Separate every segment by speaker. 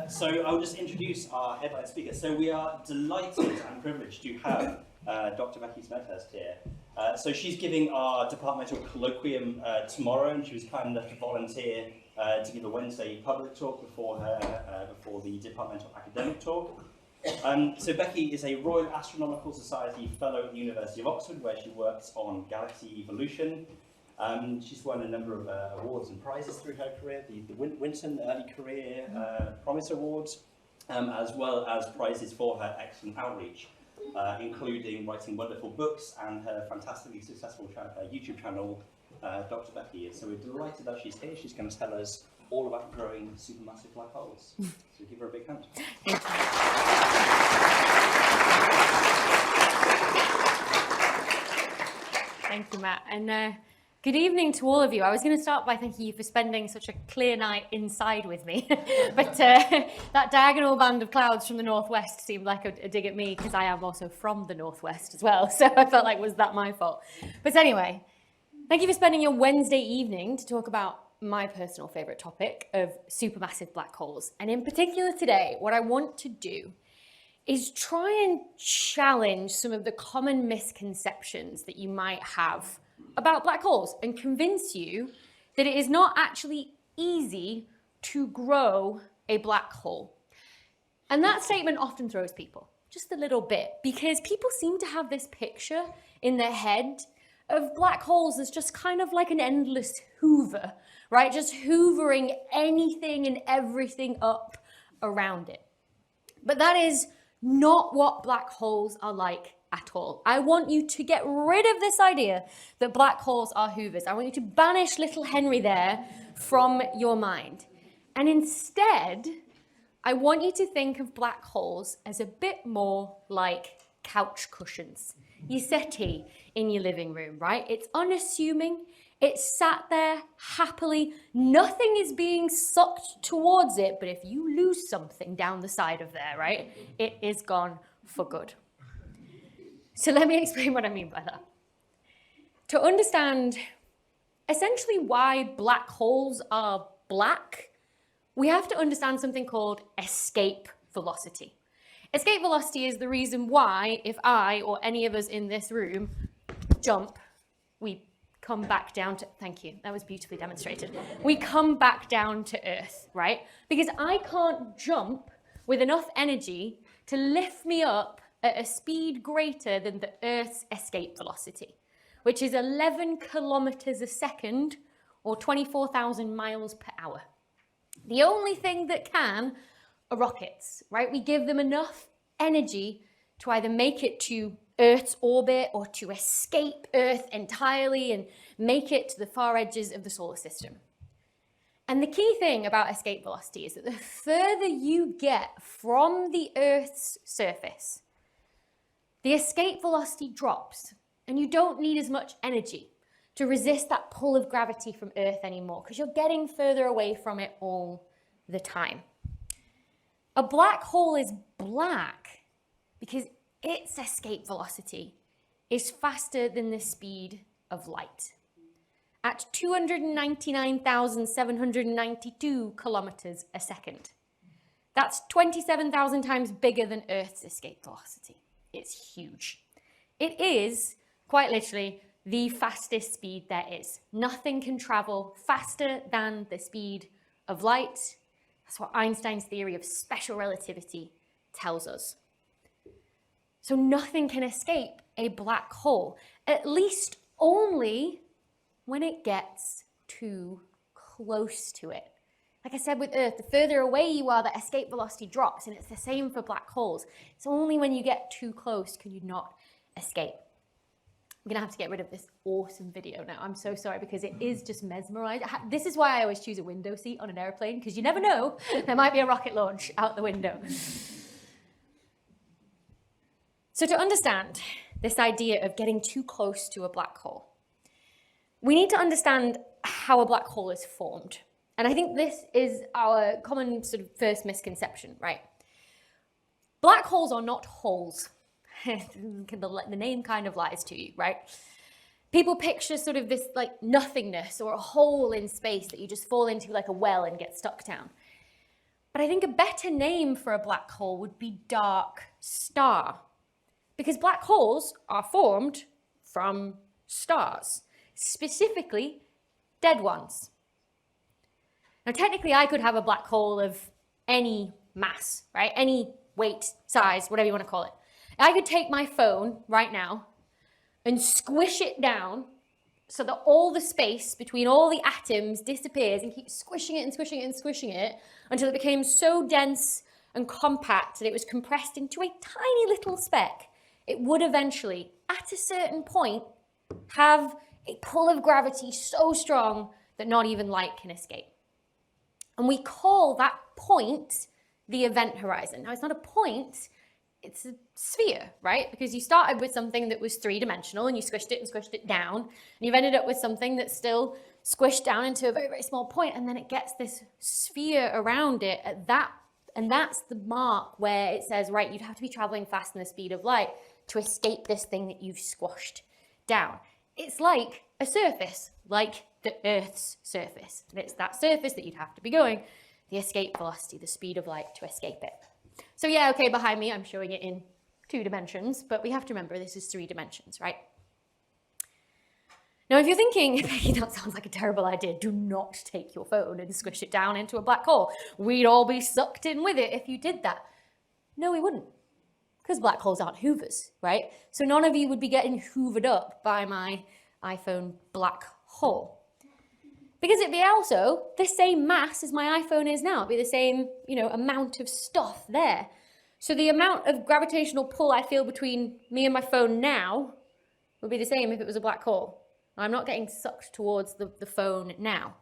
Speaker 1: So I'll just introduce our headline speaker. So we are delighted and privileged to have Dr. Becky Smethurst here. So she's giving our departmental colloquium tomorrow, and she was kind enough to volunteer to give a Wednesday public talk before the departmental academic talk. So Becky is a Royal Astronomical Society Fellow at the University of Oxford, where she works on galaxy evolution. She's won a number of awards and prizes through her career, the Winton Early Career Promise Awards, as well as prizes for her excellent outreach, including writing wonderful books and her fantastically successful YouTube channel, Dr. Becky. So we're delighted that she's here. She's going to tell us all about growing supermassive black holes. So give her a big hand.
Speaker 2: Thank you, Matt. And good evening to all of you. I was going to start by thanking you for spending such a clear night inside with me. But that diagonal band of clouds from the northwest seemed like a dig at me, because I am also from the northwest as well. So I felt like, was that my fault? But anyway, thank you for spending your Wednesday evening to talk about my personal favourite topic of supermassive black holes. And in particular today, what I want to do is try and challenge some of the common misconceptions that you might have about black holes and convince you that it is not actually easy to grow a black hole. And that statement often throws people just a little bit, because people seem to have this picture in their head of black holes as just kind of like an endless hoover, right? Just hoovering anything and everything up around it. But that is not what black holes are like at all. I want you to get rid of this idea that black holes are hoovers. I want you to banish little Henry there from your mind. And instead, I want you to think of black holes as a bit more like couch cushions. Your settee in your living room, right? It's unassuming. It's sat there happily. Nothing is being sucked towards it. But if you lose something down the side of there, right, it is gone for good. So let me explain what I mean by that. To understand essentially why black holes are black, we have to understand something called escape velocity. Escape velocity is the reason why, if I or any of us in this room jump, we come back down to, thank you, that was beautifully demonstrated. We come back down to Earth, right? Because I can't jump with enough energy to lift me up at a speed greater than the Earth's escape velocity, which is 11 kilometers a second, or 24,000 miles per hour. The only thing that can are rockets, right? We give them enough energy to either make it to Earth's orbit or to escape Earth entirely and make it to the far edges of the solar system. And the key thing about escape velocity is that the further you get from the Earth's surface, the escape velocity drops, and you don't need as much energy to resist that pull of gravity from Earth anymore, because you're getting further away from it all the time. A black hole is black because its escape velocity is faster than the speed of light, at 299,792 kilometers a second. That's 27,000 times bigger than Earth's escape velocity. It's huge. It is, quite literally, the fastest speed there is. Nothing can travel faster than the speed of light. That's what Einstein's theory of special relativity tells us. So nothing can escape a black hole, at least only when it gets too close to it. Like I said with Earth, the further away you are, the escape velocity drops, and it's the same for black holes. It's only when you get too close can you not escape. I'm going to have to get rid of this awesome video now. I'm so sorry, because it is just mesmerizing. This is why I always choose a window seat on an airplane, because you never know, there might be a rocket launch out the window. So to understand this idea of getting too close to a black hole, we need to understand how a black hole is formed. And I think this is our common sort of first misconception, right? Black holes are not holes. The name kind of lies to you, right? People picture sort of this like nothingness or a hole in space that you just fall into like a well and get stuck down. But I think a better name for a black hole would be dark star, because black holes are formed from stars, specifically dead ones. Now, technically, I could have a black hole of any mass, right? Any weight, size, whatever you want to call it. I could take my phone right now and squish it down so that all the space between all the atoms disappears, and keep squishing it and squishing it and squishing it until it became so dense and compact that it was compressed into a tiny little speck. It would eventually, at a certain point, have a pull of gravity so strong that not even light can escape. And we call that point the event horizon. Now, it's not a point, it's a sphere, right? Because you started with something that was three-dimensional and you squished it down, and you've ended up with something that's still squished down into a very, very small point, and then it gets this sphere around it at that, and that's the mark where it says, right, you'd have to be traveling faster than the speed of light to escape this thing that you've squashed down. It's like a surface, like the Earth's surface. And it's that surface that you'd have to be going the escape velocity, the speed of light, to escape it. So yeah, okay, behind me, I'm showing it in 2 dimensions, but we have to remember this is 3 dimensions, right? Now, if you're thinking, Becky, that sounds like a terrible idea, do not take your phone and squish it down into a black hole. We'd all be sucked in with it if you did that. No, we wouldn't, because black holes aren't hoovers, right? So none of you would be getting hoovered up by my iPhone black hole. Because it'd be also the same mass as my iPhone is now. It'd be the same, amount of stuff there. So the amount of gravitational pull I feel between me and my phone now would be the same if it was a black hole. I'm not getting sucked towards the phone now.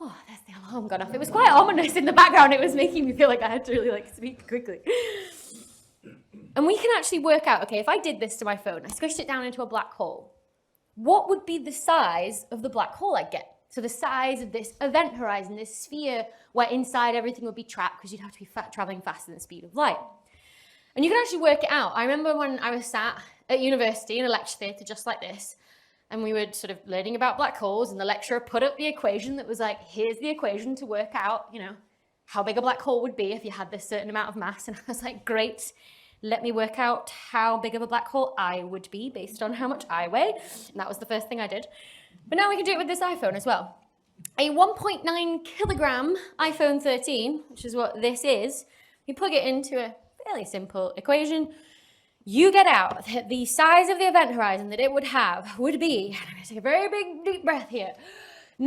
Speaker 2: Oh, there's the alarm gone off. It was quite ominous in the background. It was making me feel like I had to really speak quickly. And we can actually work out, okay, if I did this to my phone, I squished it down into a black hole, what would be the size of the black hole I'd get? So the size of this event horizon, this sphere where inside everything would be trapped, because you'd have to be traveling faster than the speed of light. And you can actually work it out. I remember when I was sat at university in a lecture theatre just like this, and we were sort of learning about black holes, and the lecturer put up the equation that was like, here's the equation to work out, how big a black hole would be if you had this certain amount of mass. And I was like, great, let me work out how big of a black hole I would be based on how much I weigh. And that was the first thing I did. But now we can do it with this iPhone as well. A 1.9 kilogram iPhone 13, which is what this is, you plug it into a fairly simple equation, you get out that the size of the event horizon that it would have would be, and I'm going to take a very big deep breath here, 3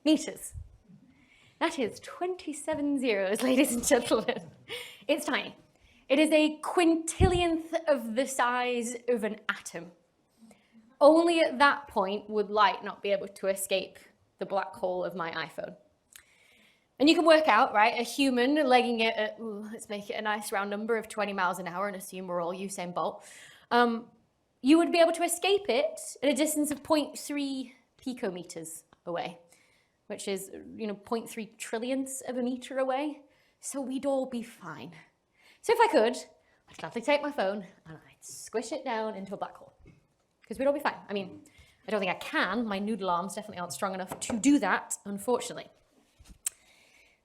Speaker 2: meters. That is 27 zeros, ladies and gentlemen. It's tiny. It is a quintillionth of the size of an atom. Only at that point would light not be able to escape the black hole of my iPhone. And you can work out, right, a human legging it at, let's make it a nice round number of 20 miles an hour and assume we're all Usain Bolt. You would be able to escape it at a distance of 0.3 picometers away, which is, 0.3 trillionths of a meter away. So we'd all be fine. So if I could, I'd gladly take my phone and I'd squish it down into a black hole, because we'd all be fine. I mean, I don't think I can. My noodle arms definitely aren't strong enough to do that, unfortunately.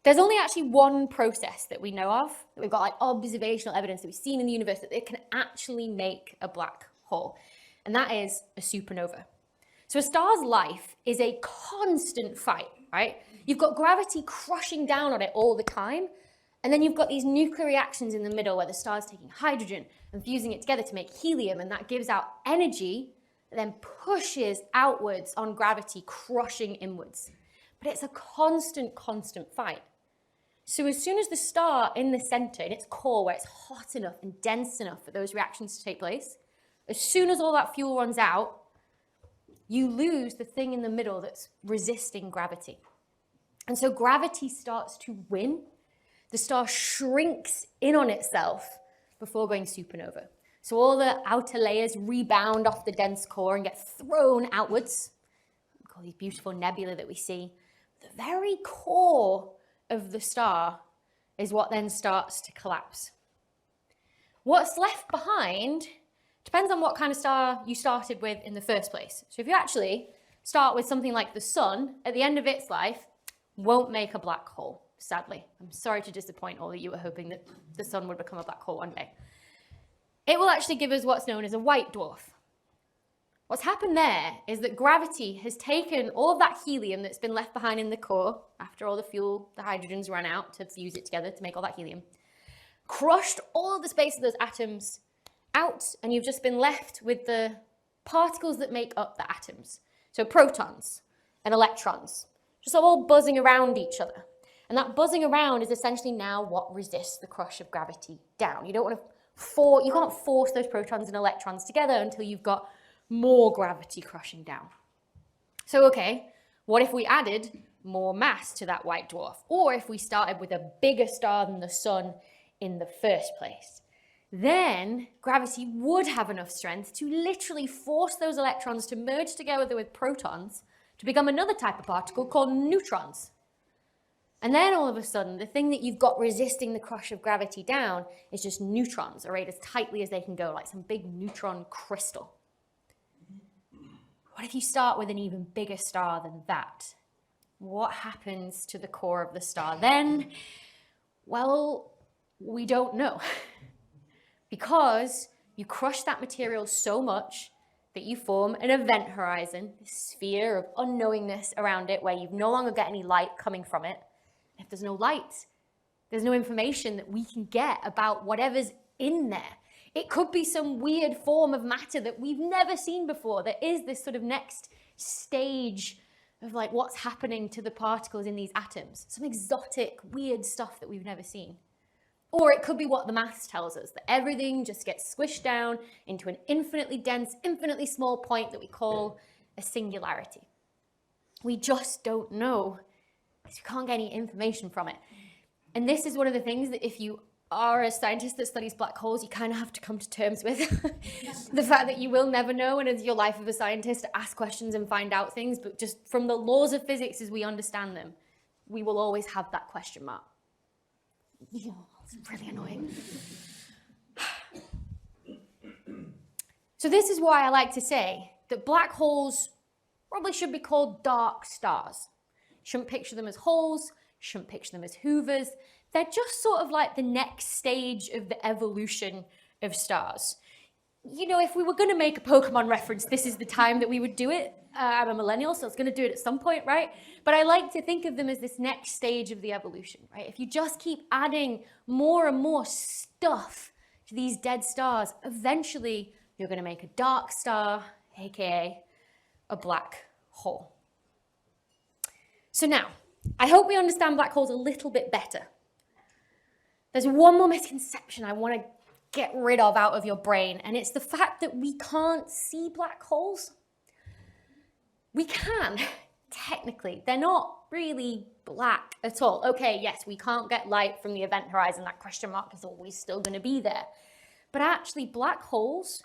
Speaker 2: There's only actually one process that we know of, that we've got observational evidence that we've seen in the universe that it can actually make a black hole, and that is a supernova. So a star's life is a constant fight, right? You've got gravity crushing down on it all the time, and then you've got these nuclear reactions in the middle where the star's taking hydrogen and fusing it together to make helium, and that gives out energy that then pushes outwards on gravity, crushing inwards. But it's a constant fight. So as soon as the star in the center, in its core, where it's hot enough and dense enough for those reactions to take place, as soon as all that fuel runs out, you lose the thing in the middle that's resisting gravity. And so gravity starts to win. The star shrinks in on itself before going supernova. So all the outer layers rebound off the dense core and get thrown outwards. We call these beautiful nebulae that we see. The very core of the star is what then starts to collapse. What's left behind depends on what kind of star you started with in the first place. So if you actually start with something like the sun, at the end of its life, won't make a black hole, sadly. I'm sorry to disappoint all of you who were hoping that the sun would become a black hole one day. It will actually give us what's known as a white dwarf. What's happened there is that gravity has taken all of that helium that's been left behind in the core after all the fuel, the hydrogens ran out to fuse it together to make all that helium, crushed all of the space of those atoms out, and you've just been left with the particles that make up the atoms. So protons and electrons, just all buzzing around each other. And that buzzing around is essentially now what resists the crush of gravity down. You don't want to you can't force those protons and electrons together until you've got more gravity crushing down. So, okay, what if we added more mass to that white dwarf? Or if we started with a bigger star than the sun in the first place? Then gravity would have enough strength to literally force those electrons to merge together with protons to become another type of particle called neutrons. And then all of a sudden, the thing that you've got resisting the crush of gravity down is just neutrons arrayed as tightly as they can go, like some big neutron crystal. What if you start with an even bigger star than that? What happens to the core of the star then? Well, we don't know. Because you crush that material so much that you form an event horizon, this sphere of unknowingness around it where you've no longer got any light coming from it. If there's no light, there's no information that we can get about whatever's in there. It could be some weird form of matter that we've never seen before. There is this sort of next stage of like what's happening to the particles in these atoms. Some exotic, weird stuff that we've never seen. Or it could be what the maths tells us, that everything just gets squished down into an infinitely dense, infinitely small point that we call a singularity. We just don't know because we can't get any information from it. And this is one of the things that if you are a scientist that studies black holes, you kind of have to come to terms with. The fact that you will never know, and it's your life of a scientist to ask questions and find out things, but just from the laws of physics as we understand them, we will always have that question mark. It's really annoying. So this is why I like to say that black holes probably should be called dark stars. You shouldn't picture them as holes, you shouldn't picture them as hoovers. They're just sort of like the next stage of the evolution of stars. You know, if we were going to make a Pokemon reference, this is the time that we would do it. I'm a millennial, so I was going to do it at some point, right? But I like to think of them as this next stage of the evolution, right? If you just keep adding more and more stuff to these dead stars, eventually you're going to make a dark star, aka a black hole. So now, I hope we understand black holes a little bit better. There's one more misconception I want to get rid of out of your brain, and it's the fact that we can't see black holes. We can, technically. They're not really black at all. Okay, yes, we can't get light from the event horizon. That question mark is always still going to be there. But actually, black holes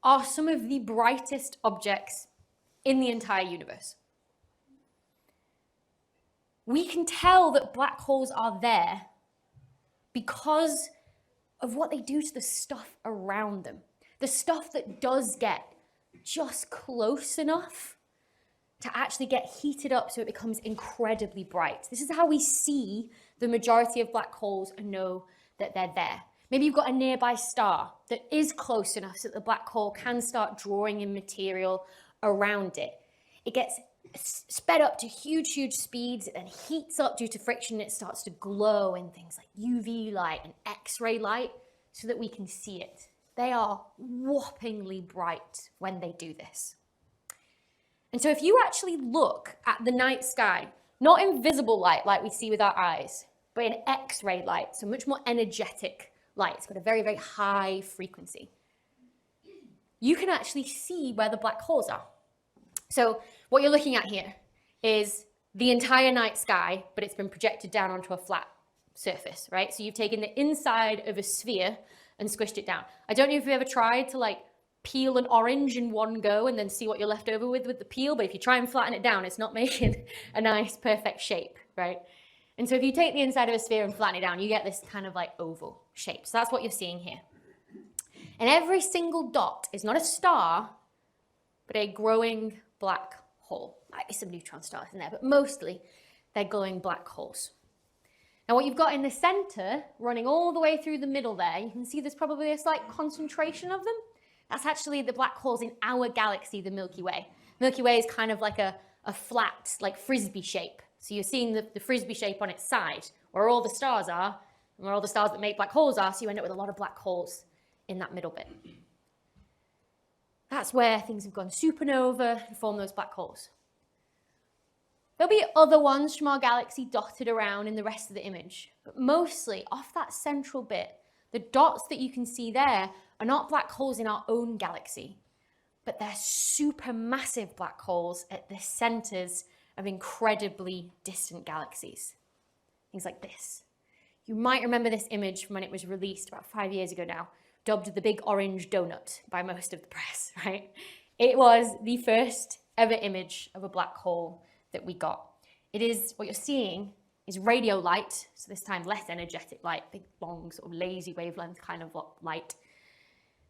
Speaker 2: are some of the brightest objects in the entire universe. We can tell that black holes are there because of what they do to the stuff around them. The stuff that does get just close enough to actually get heated up so it becomes incredibly bright. This is how we see the majority of black holes and know that they're there. Maybe you've got a nearby star that is close enough so that the black hole can start drawing in material around it. It gets sped up to huge, huge speeds and heats up due to friction. It starts to glow in things like UV light and X-ray light so that we can see it. They are whoppingly bright when they do this. And so if you actually look at the night sky, not in visible light like we see with our eyes, but in X-ray light, so much more energetic light, it's got a very, very high frequency, you can actually see where the black holes are. So what you're looking at here is the entire night sky, but it's been projected down onto a flat surface, right? So you've taken the inside of a sphere and squished it down. I don't know if you've ever tried to like peel an orange in one go and then see what you're left over with the peel, but if you try and flatten it down, it's not making a nice, perfect shape, right? And so if you take the inside of a sphere and flatten it down, you get this kind of like oval shape. So that's what you're seeing here. And every single dot is not a star, but a growing black hole. Might be some neutron stars in there, but mostly they're glowing black holes. Now what you've got in the center, running all the way through the middle there, you can see there's probably a slight concentration of them. That's actually the black holes in our galaxy, the Milky Way. Milky Way is kind of like a flat, like frisbee shape. So you're seeing the frisbee shape on its side, where all the stars are, and where all the stars that make black holes are, so you end up with a lot of black holes in that middle bit. That's where things have gone supernova and formed those black holes. There'll be other ones from our galaxy dotted around in the rest of the image, but mostly off that central bit, the dots that you can see there are not black holes in our own galaxy, but they're supermassive black holes at the centers of incredibly distant galaxies. Things like this. You might remember this image from when it was released about 5 years ago now, dubbed the big orange donut by most of the press, right? It was the first ever image of a black hole that we got. It is, what you're seeing is radio light, so this time less energetic light, big long sort of lazy wavelength kind of light.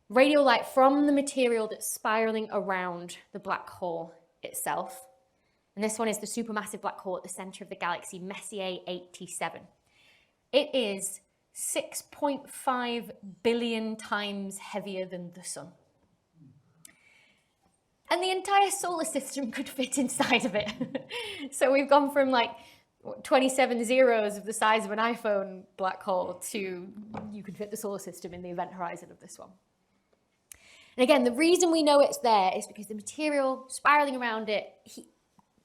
Speaker 2: Radio light from the material that's spiraling around the black hole itself. And this one is the supermassive black hole at the center of the galaxy, Messier 87. It is 6.5 billion times heavier than the sun. And the entire solar system could fit inside of it. So we've gone from like 27 zeros of the size of an iPhone black hole to you could fit the solar system in the event horizon of this one. And again, the reason we know it's there is because the material spiraling around it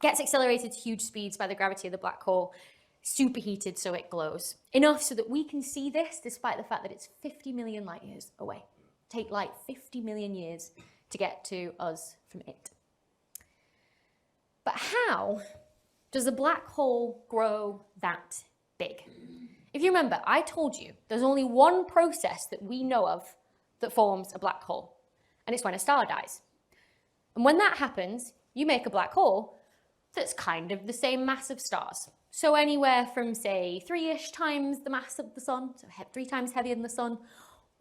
Speaker 2: gets accelerated to huge speeds by the gravity of the black hole, superheated so it glows. Enough so that we can see this despite the fact that it's 50 million light years away. Take light 50 million years to get to us from it. But how does a black hole grow that big? If you remember, I told you there's only one process that we know of that forms a black hole, and it's when a star dies. And when that happens, you make a black hole that's kind of the same mass of stars. So anywhere from, say, 3-ish times the mass of the sun, so 3 times heavier than the sun,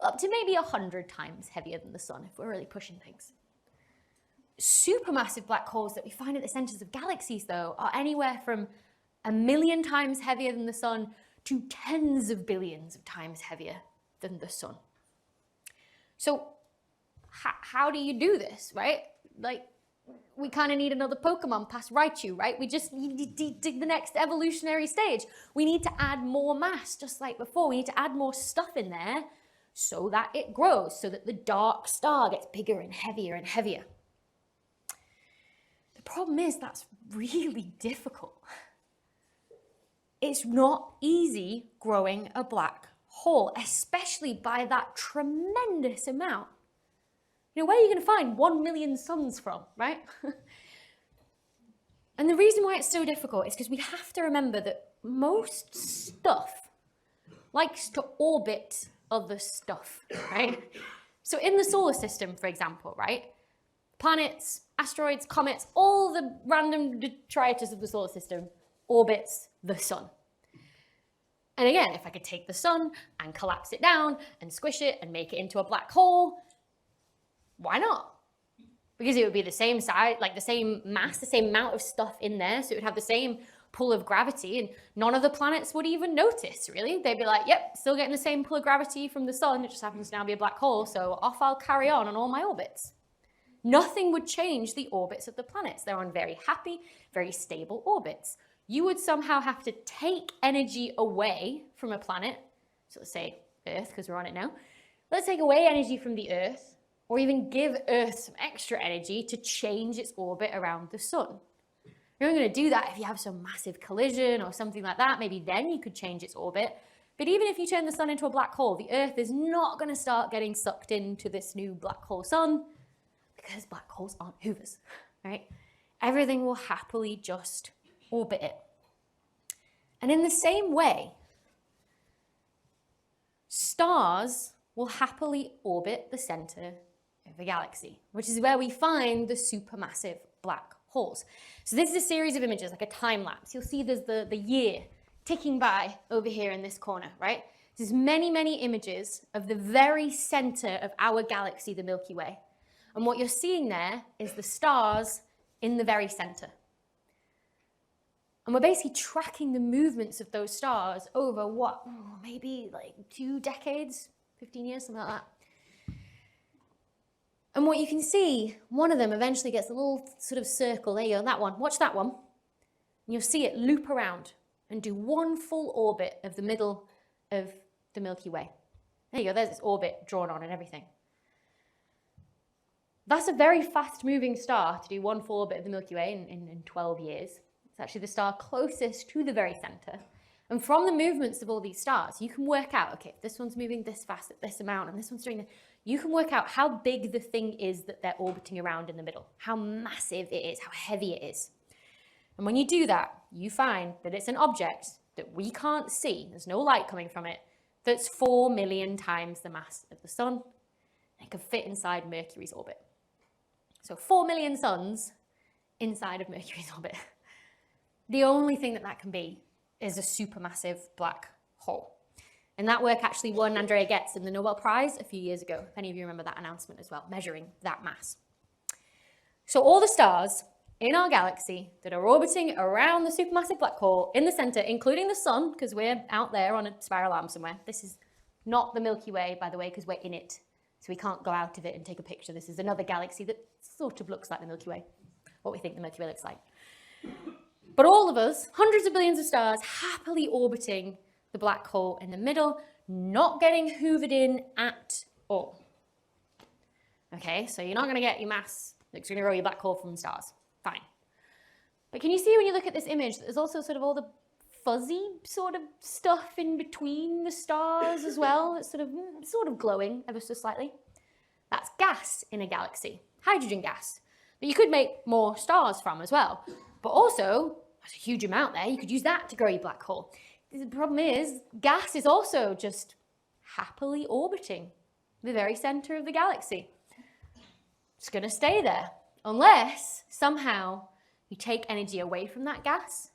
Speaker 2: up to maybe 100 times heavier than the sun, if we're really pushing things. Supermassive black holes that we find at the centers of galaxies, though, are anywhere from 1 million times heavier than the sun to tens of billions of times heavier than the sun. So how do you do this, right? Like, we kind of need another Pokemon past Raichu, right? We just need to dig the next evolutionary stage. We need to add more mass, just like before. We need to add more stuff in there so that it grows, so that the dark star gets bigger and heavier and heavier. The problem is that's really difficult. It's not easy growing a black hole, especially by that tremendous amount. You know, where are you going to find 1 million suns from, right? And the reason why it's so difficult is because we have to remember that most stuff likes to orbit other stuff, right? So in the solar system, for example, right? Planets, asteroids, comets, all the random detritus of the solar system orbits the sun. And again, if I could take the sun and collapse it down and squish it and make it into a black hole, why not? Because it would be the same size, like the same mass, the same amount of stuff in there, so it would have the same pull of gravity, and none of the planets would even notice, really. They'd be like, yep, still getting the same pull of gravity from the sun, it just happens to now be a black hole, so off I'll carry on all my orbits. Nothing would change the orbits of the planets. They're on very happy, very stable orbits. You would somehow have to take energy away from a planet, so let's say Earth, because we're on it now. Let's take away energy from the Earth, or even give Earth some extra energy to change its orbit around the sun. You're only going to do that if you have some massive collision or something like that. Maybe then you could change its orbit. But even if you turn the sun into a black hole, the Earth is not going to start getting sucked into this new black hole sun because black holes aren't hoovers, right? Everything will happily just orbit it. And in the same way, stars will happily orbit the center of a galaxy, which is where we find the supermassive black holes. So this is a series of images, like a time lapse. You'll see there's the year ticking by over here in this corner, right? There's many, many images of the very center of our galaxy, the Milky Way. And what you're seeing there is the stars in the very center. And we're basically tracking the movements of those stars over what, maybe like 2 decades, 15 years, something like that. And what you can see, one of them eventually gets a little sort of circle. There you go, that one. Watch that one. And you'll see it loop around and do one full orbit of the middle of the Milky Way. There you go, there's its orbit drawn on and everything. That's a very fast-moving star to do one full orbit of the Milky Way in 12 years. It's actually the star closest to the very center. And from the movements of all these stars, you can work out, okay, if this one's moving this fast at this amount and this one's doing that, you can work out how big the thing is that they're orbiting around in the middle, how massive it is, how heavy it is. And when you do that, you find that it's an object that we can't see, there's no light coming from it, that's 4 million times the mass of the sun. It can fit inside Mercury's orbit. So 4 million suns inside of Mercury's orbit. The only thing that can be is a supermassive black hole. And that work actually won Andrea Ghez the Nobel Prize a few years ago, if any of you remember that announcement as well, measuring that mass. So all the stars in our galaxy that are orbiting around the supermassive black hole in the center, including the sun, because we're out there on a spiral arm somewhere. This is not the Milky Way, by the way, because we're in it. So we can't go out of it and take a picture. This is another galaxy that sort of looks like the Milky Way, what we think the Milky Way looks like. But all of us, hundreds of billions of stars, happily orbiting the black hole in the middle, not getting hoovered in at all. Okay, so you're not going to get your mass that's going to grow your black hole from stars. Fine. But can you see when you look at this image that there's also sort of all the fuzzy sort of stuff in between the stars as well that's sort of glowing ever so slightly? That's gas in a galaxy, hydrogen gas, that you could make more stars from as well. But also, there's a huge amount there. You could use that to grow your black hole. The problem is, gas is also just happily orbiting the very center of the galaxy. It's going to stay there unless somehow you take energy away from that gas,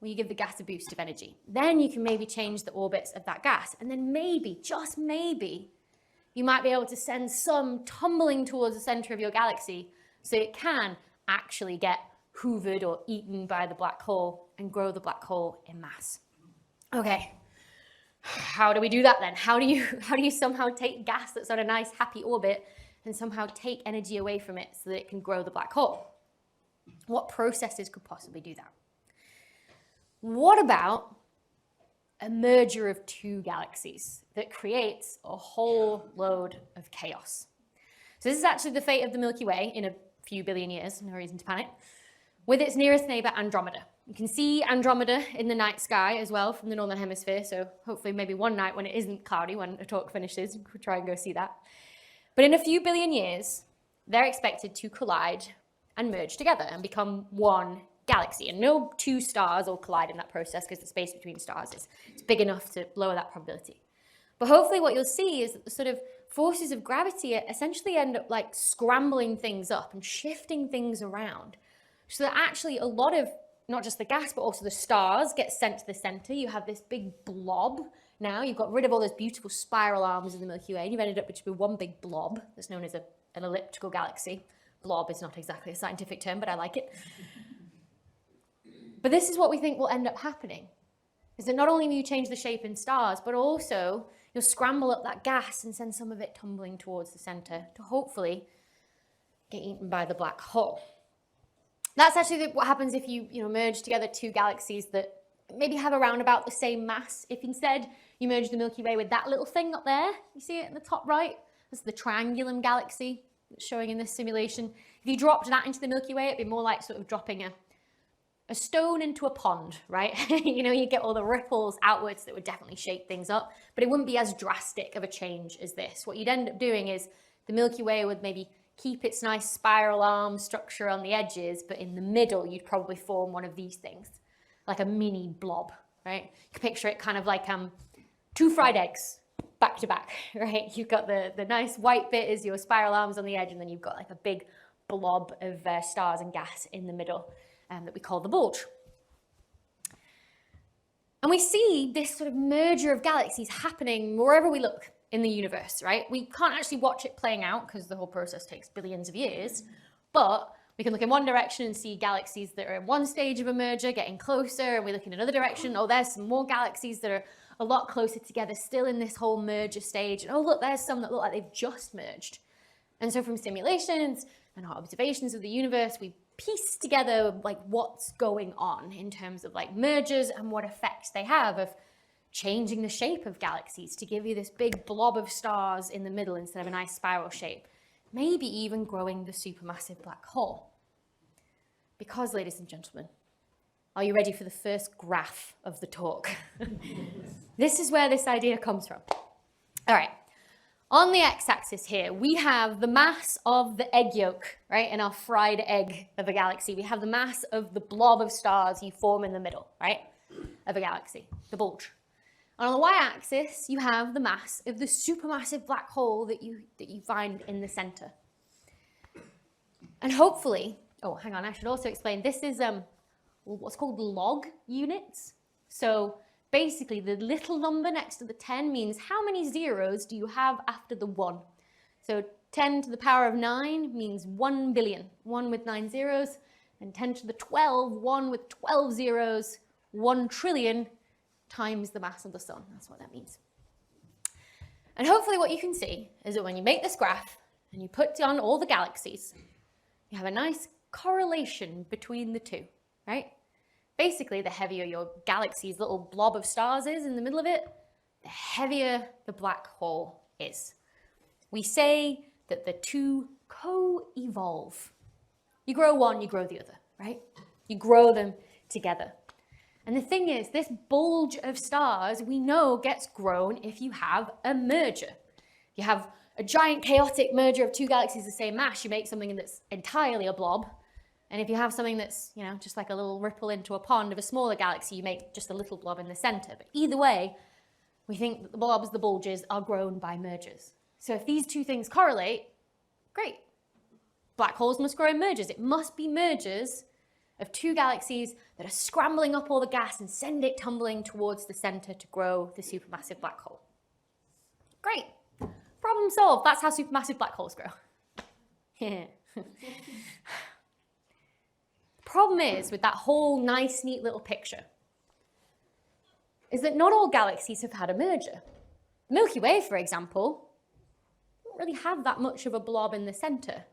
Speaker 2: or you give the gas a boost of energy. Then you can maybe change the orbits of that gas. And then maybe, just maybe, you might be able to send some tumbling towards the center of your galaxy so it can actually get hoovered or eaten by the black hole and grow the black hole in mass. Okay, how do we do that then? How do you somehow take gas that's on a nice happy orbit and somehow take energy away from it so that it can grow the black hole? What processes could possibly do that? What about a merger of 2 galaxies that creates a whole load of chaos? So this is actually the fate of the Milky Way in a few billion years, no reason to panic, with its nearest neighbor, Andromeda. You can see Andromeda in the night sky as well from the northern hemisphere, so hopefully maybe one night when it isn't cloudy, when a talk finishes, we'll try and go see that. But in a few billion years, they're expected to collide and merge together and become one galaxy. And no 2 stars will collide in that process because the space between stars is big enough to lower that probability. But hopefully what you'll see is that the sort of forces of gravity essentially end up like scrambling things up and shifting things around. So that actually a lot of, not just the gas, but also the stars get sent to the center. You have this big blob now. You've got rid of all those beautiful spiral arms in the Milky Way, and you've ended up with one big blob that's known as an elliptical galaxy. Blob is not exactly a scientific term, but I like it. But this is what we think will end up happening, is that not only will you change the shape in stars, but also you'll scramble up that gas and send some of it tumbling towards the center to hopefully get eaten by the black hole. That's actually what happens if you merge together 2 galaxies that maybe have around about the same mass. If instead you merge the Milky Way with that little thing up there, you see it in the top right? That's the Triangulum galaxy that's showing in this simulation. If you dropped that into the Milky Way, it'd be more like sort of dropping a stone into a pond, right? You get all the ripples outwards that would definitely shake things up, but it wouldn't be as drastic of a change as this. What you'd end up doing is the Milky Way would maybe keep its nice spiral arm structure on the edges, but in the middle, you'd probably form one of these things, like a mini blob, right? You can picture it kind of like 2 fried eggs back to back, right? You've got the nice white bit is your spiral arms on the edge, and then you've got like a big blob of stars and gas in the middle that we call the bulge. And we see this sort of merger of galaxies happening wherever we look in the universe, right? We can't actually watch it playing out because the whole process takes billions of years, but We can look in one direction and see galaxies that are in one stage of a merger getting closer, and we look in another direction, oh, there's some more galaxies that are a lot closer together, still in this whole merger stage, and oh, look, there's some that look like they've just merged. And so from simulations and our observations of the universe, we piece together like what's going on in terms of like mergers and what effects they have of changing the shape of galaxies to give you this big blob of stars in the middle instead of a nice spiral shape. Maybe even growing the supermassive black hole. Because, ladies and gentlemen, are you ready for the first graph of the talk? This is where this idea comes from. All right, on the x-axis here, we have the mass of the egg yolk, right, in our fried egg of a galaxy. We have the mass of the blob of stars you form in the middle, right, of a galaxy, the bulge. And on the y-axis, you have the mass of the supermassive black hole that you find in the center. And hopefully, oh, hang on, I should also explain, this is what's called log units. So basically, the little number next to the 10 means how many zeros do you have after the 1? So 10 to the power of 9 means 1 billion, 1 with 9 zeros, and 10 to the 12, 1 with 12 zeros, 1 trillion, times the mass of the sun. That's what that means. And hopefully what you can see is that when you make this graph and you put down all the galaxies, you have a nice correlation between the two, right? Basically, the heavier your galaxy's little blob of stars is in the middle of it, the heavier the black hole is. We say that the two co-evolve. You grow one, you grow the other, right? You grow them together. And the thing is, this bulge of stars we know gets grown if you have a merger. If you have a giant chaotic merger of two galaxies the same mass, you make something that's entirely a blob. And if you have something that's, you know, just like a little ripple into a pond of a smaller galaxy, you make just a little blob in the center. But either way, we think that the blobs, the bulges, are grown by mergers. So if these two things correlate, great. Black holes must grow in mergers. It must be mergers of two galaxies that are scrambling up all the gas and send it tumbling towards the center to grow the supermassive black hole. Great. Problem solved. That's how supermassive black holes grow. The problem is with that whole nice, neat little picture is that not all galaxies have had a merger. The Milky Way, for example, doesn't really have that much of a blob in the center.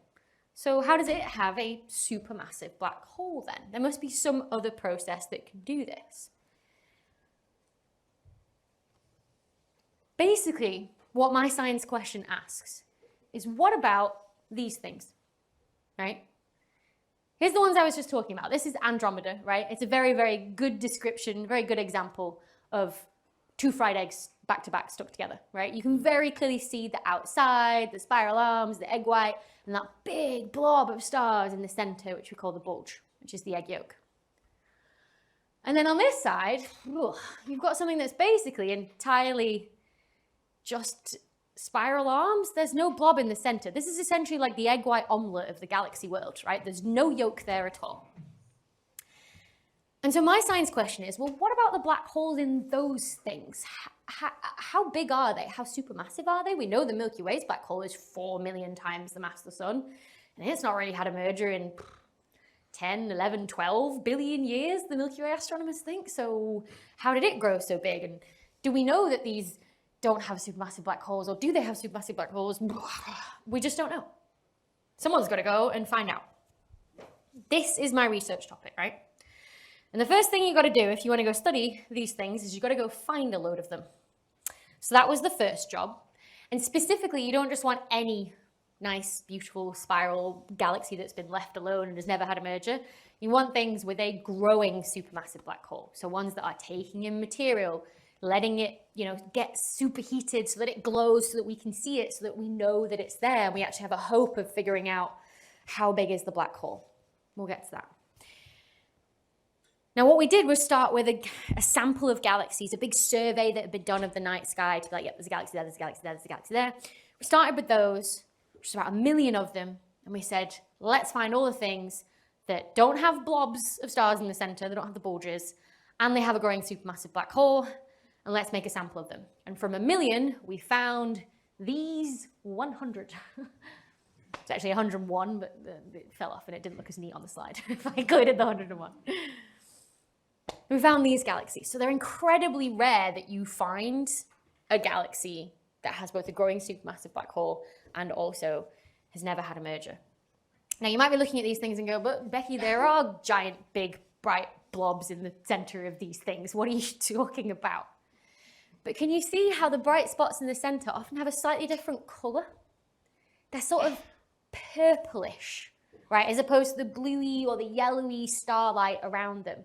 Speaker 2: So how does it have a supermassive black hole then? There must be some other process that can do this. Basically, what my science question asks is, what about these things, right? Here's the ones I was just talking about. This is Andromeda, right? It's a very, very good description, very good example of two fried eggs back to back stuck together, right? You can very clearly see the outside, the spiral arms, the egg white, and that big blob of stars in the center, which we call the bulge, which is the egg yolk. And then on this side, you've got something that's basically entirely just spiral arms. There's no blob in the center. This is essentially like the egg white omelette of the galaxy world, right? There's no yolk there at all. And so my science question is, well, what about the black holes in those things? How big are they? How supermassive are they? We know the Milky Way's black hole is 4 million times the mass of the sun, and it's not really had a merger in 10, 11, 12 billion years, the Milky Way astronomers think. So how did it grow so big? And do we know that these don't have supermassive black holes, or do they have supermassive black holes? We just don't know. Someone's got to go and find out. This is my research topic, right? And the first thing you got to do if you want to go study these things is you got to go find a load of them. So that was the first job. And specifically, you don't just want any nice, beautiful spiral galaxy that's been left alone and has never had a merger. You want things with a growing supermassive black hole. So ones that are taking in material, letting it, get superheated so that it glows, so that we can see it, so that we know that it's there. And we actually have a hope of figuring out how big is the black hole. We'll get to that. Now, what we did was start with a sample of galaxies, a big survey that had been done of the night sky to be like, yep, there's a galaxy there, there's a galaxy there, there's a galaxy there. We started with those, which is about 1 million of them, and we said, let's find all the things that don't have blobs of stars in the center, they don't have the bulges, and they have a growing supermassive black hole, and let's make a sample of them. And from 1 million, we found these 100. It's actually 101, but it fell off and it didn't look as neat on the slide if I included the 101. We found these galaxies. So they're incredibly rare that you find a galaxy that has both a growing supermassive black hole and also has never had a merger. Now, you might be looking at these things and go, but Becky, there are giant, big, bright blobs in the center of these things. What are you talking about? But can you see how the bright spots in the center often have a slightly different color? They're sort of purplish, right? As opposed to the bluey or the yellowy starlight around them.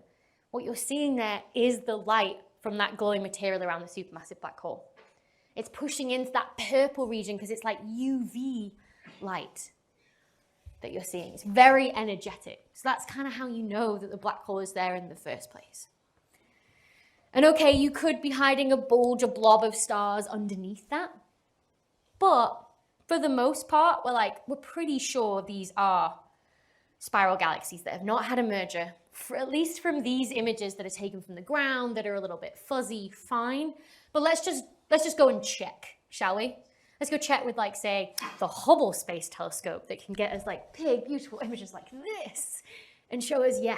Speaker 2: What you're seeing there is the light from that glowing material around the supermassive black hole. It's pushing into that purple region because it's like UV light that you're seeing. It's very energetic. So that's kind of how you know that the black hole is there in the first place. And okay, you could be hiding a bulge, a blob of stars underneath that. But for the most part, we're pretty sure these are spiral galaxies that have not had a merger, at least from these images that are taken from the ground that are a little bit fuzzy, fine. But let's just go and check, shall we? Let's go check with, say, the Hubble Space Telescope that can get us, big, beautiful images like this and show us, yeah,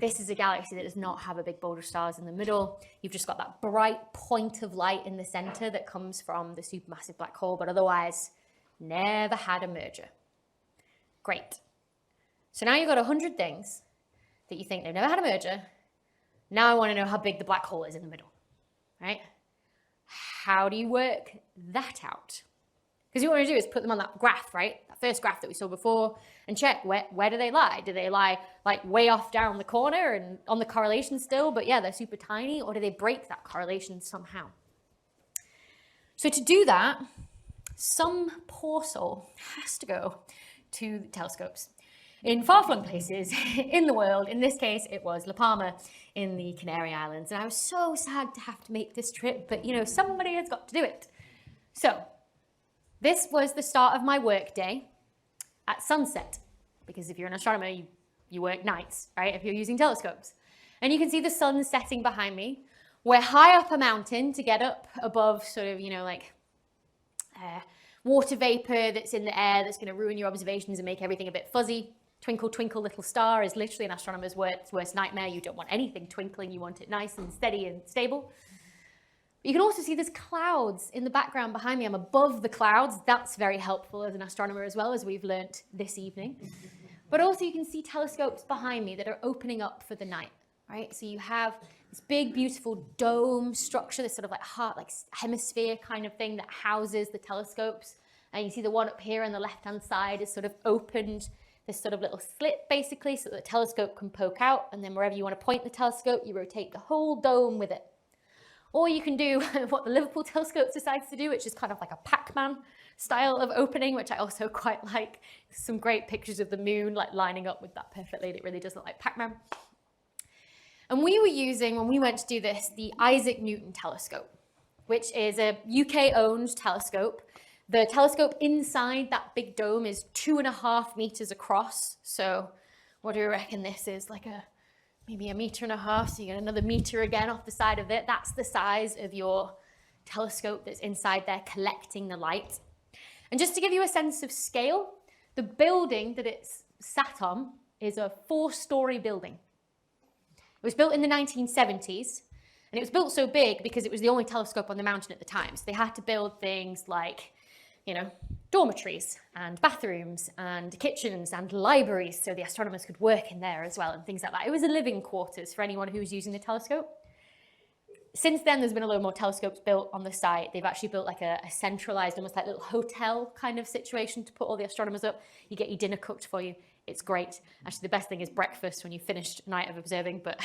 Speaker 2: this is a galaxy that does not have a big bulge of stars in the middle. You've just got that bright point of light in the center that comes from the supermassive black hole, but otherwise never had a merger. Great. So now you've got 100 things that you think they've never had a merger. Now I want to know how big the black hole is in the middle, right? How do you work that out? Because what we want to do is put them on that graph, right? That first graph that we saw before, and check where do they lie? Do they lie way off down the corner and on the correlation still, but yeah, they're super tiny, or do they break that correlation somehow? So to do that, some poor soul has to go to the telescopes in far-flung places in the world. In this case, it was La Palma in the Canary Islands. And I was so sad to have to make this trip, but somebody has got to do it. So this was the start of my work day at sunset, because if you're an astronomer, you work nights, right? If you're using telescopes. And you can see the sun setting behind me. We're high up a mountain to get up above sort of, water vapor that's in the air that's going to ruin your observations and make everything a bit fuzzy. Twinkle, twinkle, little star is literally an astronomer's worst nightmare. You don't want anything twinkling. You want it nice and steady and stable. But you can also see there's clouds in the background behind me. I'm above the clouds. That's very helpful as an astronomer as well, as we've learnt this evening. But also you can see telescopes behind me that are opening up for the night, right? So you have this big, beautiful dome structure, this sort of heart, hemisphere kind of thing that houses the telescopes. And you see the one up here on the left-hand side is sort of opened, this sort of little slit basically, so that the telescope can poke out, and then wherever you want to point the telescope, you rotate the whole dome with it. Or you can do what the Liverpool telescope decides to do, which is kind of like a Pac-Man style of opening, which I also quite like. Some great pictures of the moon lining up with that perfectly. It really does look like Pac-Man. And we were using, when we went to do this, the Isaac Newton telescope, which is a UK-owned telescope. The telescope inside that big dome is 2.5 meters across. So what do you reckon this is? Maybe 1.5 meters, so you get another meter again off the side of it. That's the size of your telescope that's inside there collecting the light. And just to give you a sense of scale, the building that it's sat on is a 4-story building. It was built in the 1970s, and it was built so big because it was the only telescope on the mountain at the time. So they had to build things like, dormitories and bathrooms and kitchens and libraries so the astronomers could work in there as well and things like that. It was a living quarters for anyone who was using the telescope. Since then, there's been a lot more telescopes built on the site. They've actually built a centralized, almost little hotel kind of situation to put all the astronomers up. You get your dinner cooked for you. It's great. Actually, the best thing is breakfast when you've finished a night of observing, but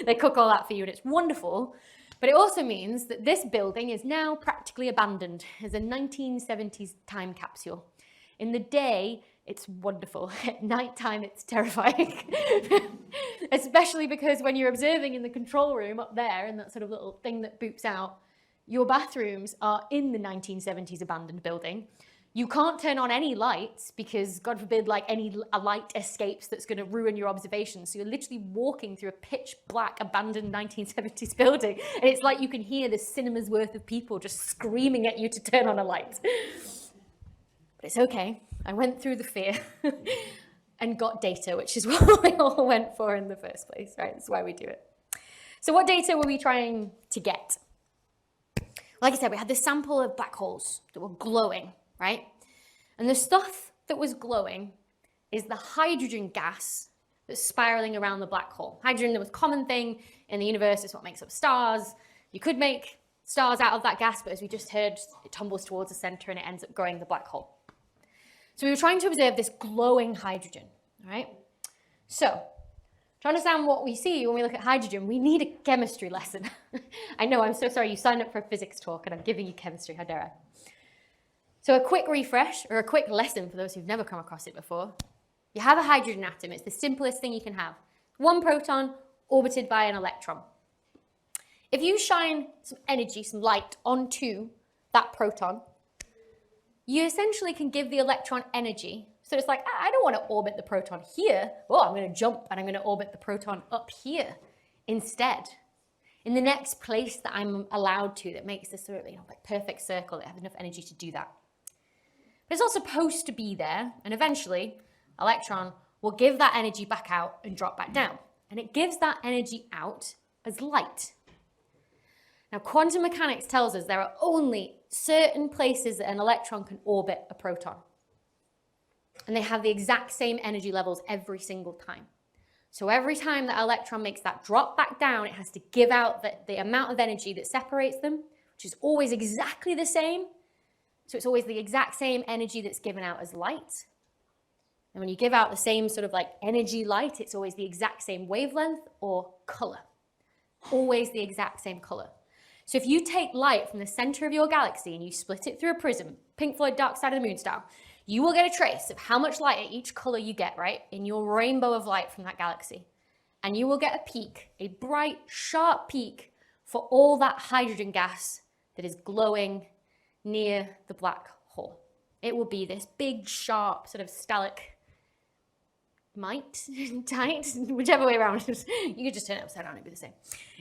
Speaker 2: they cook all that for you and it's wonderful. But it also means that this building is now practically abandoned as a 1970s time capsule. In the day, it's wonderful. At nighttime, it's terrifying. Especially because when you're observing in the control room up there, and that sort of little thing that boops out, your bathrooms are in the 1970s abandoned building. You can't turn on any lights because, God forbid, a light escapes that's going to ruin your observations. So you're literally walking through a pitch black abandoned 1970s building. And it's like you can hear the cinema's worth of people just screaming at you to turn on a light. But it's okay. I went through the fear and got data, which is what we all went for in the first place, right? That's why we do it. So what data were we trying to get? Like I said, we had this sample of black holes that were glowing, right? And the stuff that was glowing is the hydrogen gas that's spiraling around the black hole. Hydrogen, the most common thing in the universe, is what makes up stars. You could make stars out of that gas, but as we just heard, it tumbles towards the center and it ends up growing the black hole. So we were trying to observe this glowing hydrogen, right? So to understand what we see when we look at hydrogen, we need a chemistry lesson. I know, I'm so sorry, you signed up for a physics talk and I'm giving you chemistry, how dare I? So a quick refresh, or a quick lesson for those who've never come across it before. You have a hydrogen atom, it's the simplest thing you can have. One proton orbited by an electron. If you shine some energy, some light onto that proton, you essentially can give the electron energy. So it's like, I don't want to orbit the proton here. Well, I'm going to jump and I'm going to orbit the proton up here instead. In the next place that I'm allowed to, that makes this sort of, like perfect circle, that have enough energy to do that. But it's not supposed to be there, and eventually, electron will give that energy back out and drop back down. And it gives that energy out as light. Now, quantum mechanics tells us there are only certain places that an electron can orbit a proton. And they have the exact same energy levels every single time. So every time that electron makes that drop back down, it has to give out the amount of energy that separates them, which is always exactly the same. So it's always the exact same energy that's given out as light. And when you give out the same sort of like energy light, it's always the exact same wavelength or color. Always the exact same color. So if you take light from the center of your galaxy and you split it through a prism, Pink Floyd Dark Side of the Moon style, you will get a trace of how much light at each color you get, right, in your rainbow of light from that galaxy. And you will get a peak, a bright, sharp peak for all that hydrogen gas that is glowing near the black hole. It will be this big, sharp, sort of stalagmite, whichever way around. You could just turn it upside down, it'd be the same.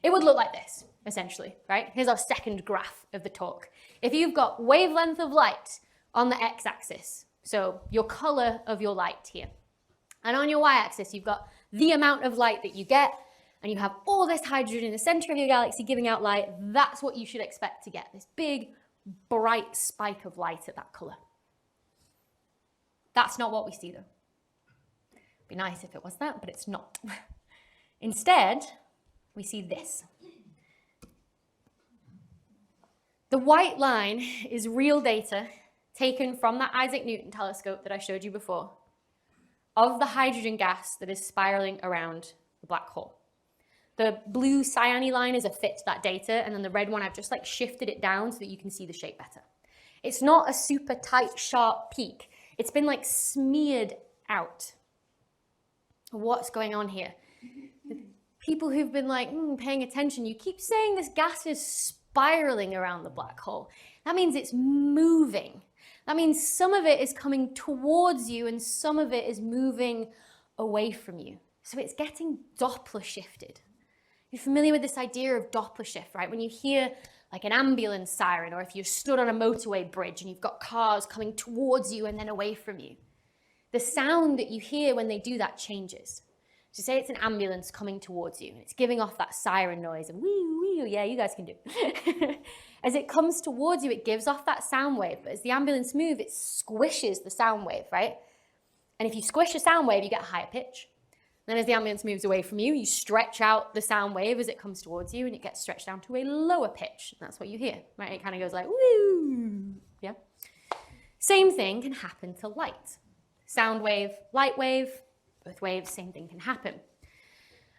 Speaker 2: It would look like this, essentially, right? Here's our second graph of the talk. If you've got wavelength of light on the x-axis, so your color of your light here, and on your y-axis, you've got the amount of light that you get, and you have all this hydrogen in the center of your galaxy giving out light, that's what you should expect to get, this big, bright spike of light at that color. That's not what we see, though. It'd be nice if it was that, but it's not. Instead, we see this. The white line is real data taken from that Isaac Newton telescope that I showed you before of the hydrogen gas that is spiraling around the black hole. The blue cyane line is a fit to that data, and then the red one, I've just like shifted it down so that you can see the shape better. It's not a super tight, sharp peak. It's been like smeared out. What's going on here? People who've been like paying attention, you keep saying this gas is spiraling around the black hole. That means it's moving. That means some of it is coming towards you and some of it is moving away from you. So it's getting Doppler shifted. You're familiar with this idea of Doppler shift, right? When you hear like an ambulance siren, or if you're stood on a motorway bridge and you've got cars coming towards you and then away from you, the sound that you hear when they do that changes. So say it's an ambulance coming towards you and it's giving off that siren noise and wee, wee, yeah, you guys can do it. As it comes towards you, it gives off that sound wave, but as the ambulance moves, it squishes the sound wave, right? And if you squish a sound wave, you get a higher pitch. Then as the ambulance moves away from you, you stretch out the sound wave as it comes towards you and it gets stretched down to a lower pitch. And that's what you hear, right? It kind of goes like, woo, yeah? Same thing can happen to light. Sound wave, light wave, both waves, same thing can happen.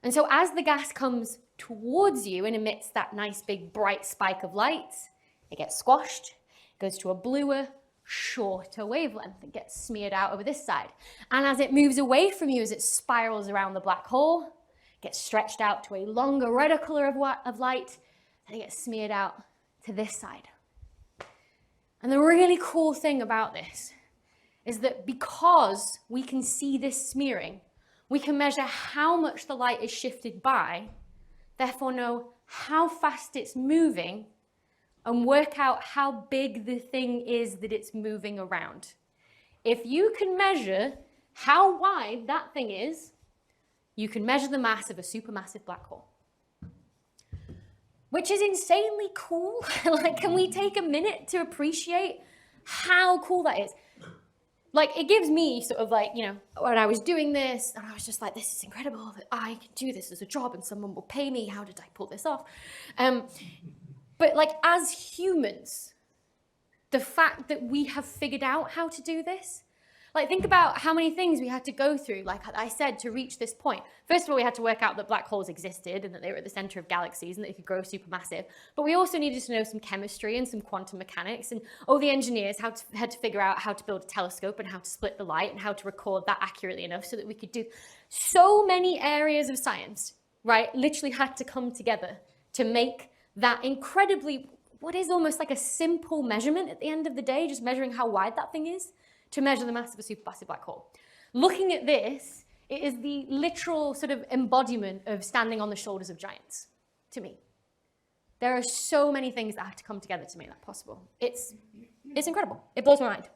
Speaker 2: And so as the gas comes towards you and emits that nice big bright spike of light, it gets squashed, goes to a bluer, shorter wavelength. It gets smeared out over this side. And as it moves away from you, as it spirals around the black hole, it gets stretched out to a longer, redder color of light, and it gets smeared out to this side. And the really cool thing about this is that because we can see this smearing, we can measure how much the light is shifted by, therefore know how fast it's moving, and work out how big the thing is that it's moving around. If you can measure how wide that thing is, you can measure the mass of a supermassive black hole. Which is insanely cool. Like, can we take a minute to appreciate how cool that is? Like, it gives me sort of like, you know, when I was doing this, and I was just like, this is incredible that I can do this as a job and someone will pay me. How did I pull this off? But like, as humans, the fact that we have figured out how to do this, like, think about how many things we had to go through, like I said, to reach this point. First of all, we had to work out that black holes existed and that they were at the center of galaxies and that they could grow supermassive. But we also needed to know some chemistry and some quantum mechanics. And all the engineers had to figure out how to build a telescope and how to split the light and how to record that accurately enough so that we could do so many areas of science, right? Literally had to come together to make that incredibly, what is almost like a simple measurement at the end of the day, just measuring how wide that thing is, to measure the mass of a supermassive black hole. Looking at this, it is the literal sort of embodiment of standing on the shoulders of giants, to me. There are so many things that have to come together to make that possible. It's incredible. It blows my mind.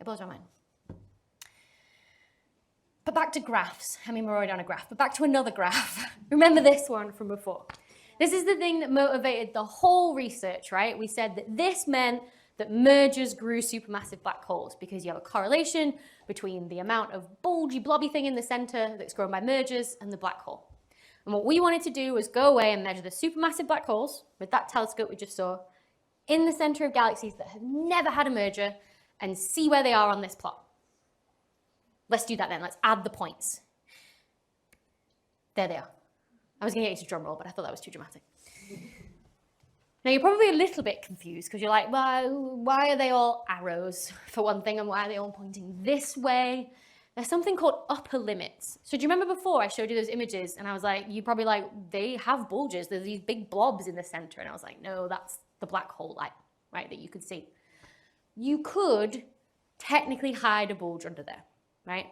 Speaker 2: It blows my mind. But back to graphs. I mean, we're already on a graph, but back to another graph. Remember this one from before. This is the thing that motivated the whole research, right? We said that this meant that mergers grew supermassive black holes because you have a correlation between the amount of bulgy, blobby thing in the center that's grown by mergers and the black hole. And what we wanted to do was go away and measure the supermassive black holes with that telescope we just saw in the center of galaxies that have never had a merger and see where they are on this plot. Let's do that then. Let's add the points. There they are. I was going to get you to drum roll, but I thought that was too dramatic. Now, you're probably a little bit confused because you're like, well, why are they all arrows, for one thing, and why are they all pointing this way? There's something called upper limits. So do you remember before I showed you those images, and I was like, you probably like, they have bulges. There's these big blobs in the center. And I was like, no, that's the black hole light, right, that you could see. You could technically hide a bulge under there, right?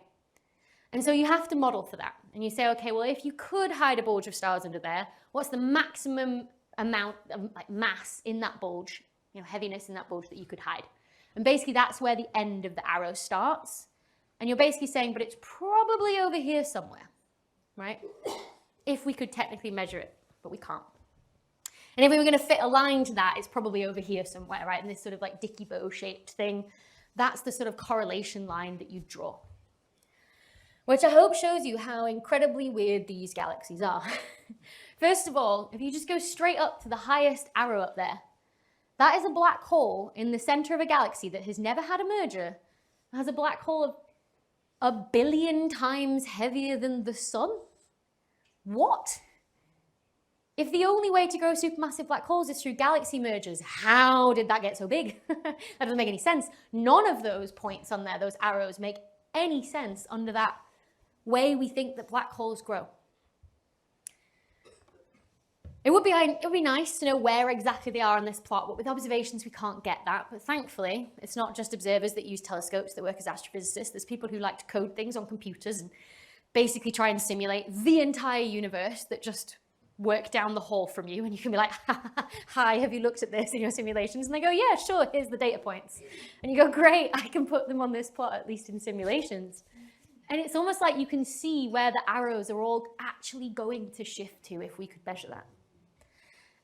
Speaker 2: And so you have to model for that. And you say, okay, well, if you could hide a bulge of stars under there, what's the maximum amount of like mass in that bulge, you know, heaviness in that bulge that you could hide? And basically that's where the end of the arrow starts. And you're basically saying, but it's probably over here somewhere, right? If we could technically measure it, but we can't. And if we were going to fit a line to that, it's probably over here somewhere, right? And this sort of like dicky bow shaped thing, that's the sort of correlation line that you draw. Which I hope shows you how incredibly weird these galaxies are. First of all, if you just go straight up to the highest arrow up there, that is a black hole in the center of a galaxy that has never had a merger. It has a black hole of 1 billion times heavier than the sun. What? If the only way to grow supermassive black holes is through galaxy mergers, how did that get so big? That doesn't make any sense. None of those points on there, those arrows, make any sense under that way we think that black holes grow. It would be nice to know where exactly they are on this plot, but with observations we can't get that. But thankfully, it's not just observers that use telescopes that work as astrophysicists. There's people who like to code things on computers and basically try and simulate the entire universe that just work down the hall from you, and you can be like, hi, have you looked at this in your simulations? And they go, yeah, sure, here's the data points. And you go, great, I can put them on this plot, at least in simulations. And it's almost like you can see where the arrows are all actually going to shift to if we could measure that.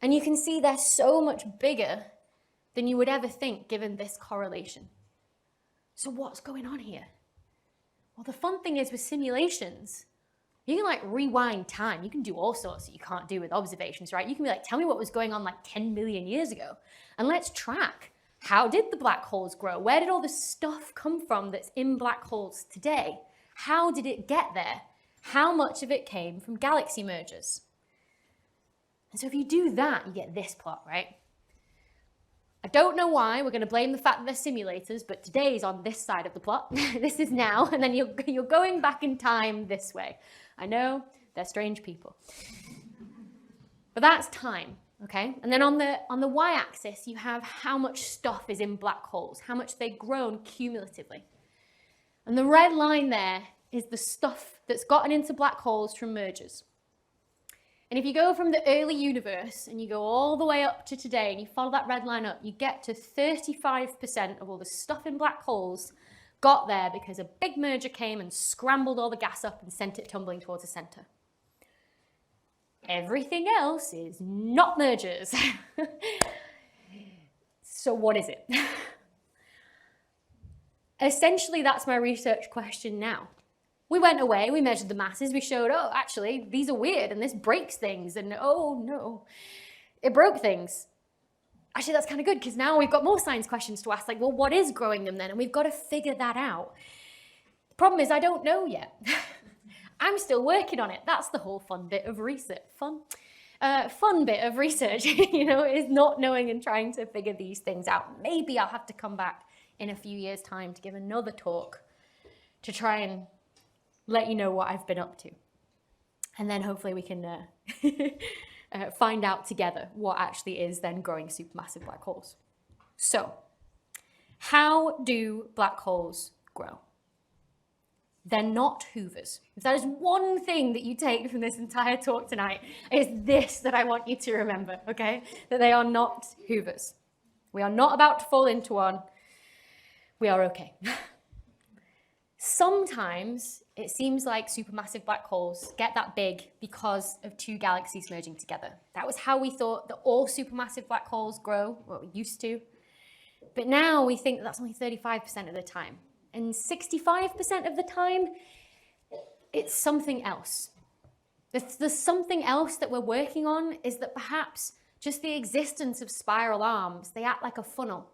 Speaker 2: And you can see they're so much bigger than you would ever think given this correlation. So what's going on here? Well, the fun thing is with simulations, you can like rewind time. You can do all sorts that you can't do with observations, right? You can be like, tell me what was going on like 10 million years ago. And let's track, how did the black holes grow? Where did all the stuff come from that's in black holes today? How did it get there? How much of it came from galaxy mergers? And so if you do that, you get this plot, right? I don't know why we're going to blame the fact that they're simulators, but today's on this side of the plot. This is now, and then you're going back in time this way. I know, they're strange people. But that's time, okay? And then on the y-axis, you have how much stuff is in black holes, how much they've grown cumulatively. And the red line there is the stuff that's gotten into black holes from mergers. And if you go from the early universe and you go all the way up to today and you follow that red line up, you get to 35% of all the stuff in black holes got there because a big merger came and scrambled all the gas up and sent it tumbling towards the center. Everything else is not mergers. So what is it? Essentially, that's my research question now. We went away, we measured the masses, we showed, oh, actually, these are weird and this breaks things, and oh no, it broke things. Actually, that's kind of good because now we've got more science questions to ask, like, well, what is growing them then? And we've got to figure that out. The problem is I don't know yet. I'm still working on it. That's the whole fun bit of research. Fun bit of research, is not knowing and trying to figure these things out. Maybe I'll have to come back in a few years' time to give another talk to try and let you know what I've been up to. And then hopefully we can find out together what actually is then growing supermassive black holes. So, how do black holes grow? They're not hoovers. If that is one thing that you take from this entire talk tonight, it's this that I want you to remember, okay? That they are not hoovers. We are not about to fall into one. We are okay. Sometimes it seems like supermassive black holes get that big because of two galaxies merging together. That was how we thought that all supermassive black holes grow, what we used to. But now we think that that's only 35% of the time. And 65% of the time, it's something else. The something else that we're working on is that perhaps just the existence of spiral arms, they act like a funnel.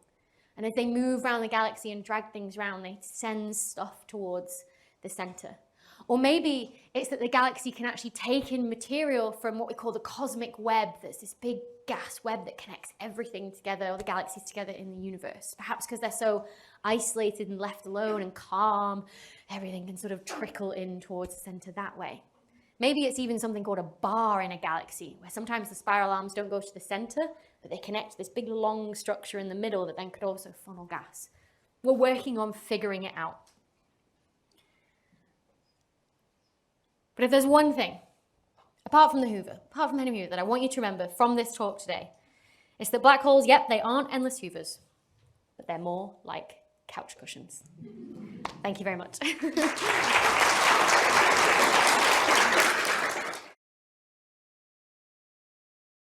Speaker 2: And as they move around the galaxy and drag things around, they send stuff towards the center. Or maybe it's that the galaxy can actually take in material from what we call the cosmic web. That's this big gas web that connects everything together, all the galaxies together in the universe. Perhaps because they're so isolated and left alone and calm, everything can sort of trickle in towards the center that way. Maybe it's even something called a bar in a galaxy, where sometimes the spiral arms don't go to the center, but they connect to this big long structure in the middle that then could also funnel gas. We're working on figuring it out. But if there's one thing, apart from the Hoover, apart from Henry Hoover, that I want you to remember from this talk today, it's that black holes, yep, they aren't endless Hoovers, but they're more like couch cushions. Thank you very much.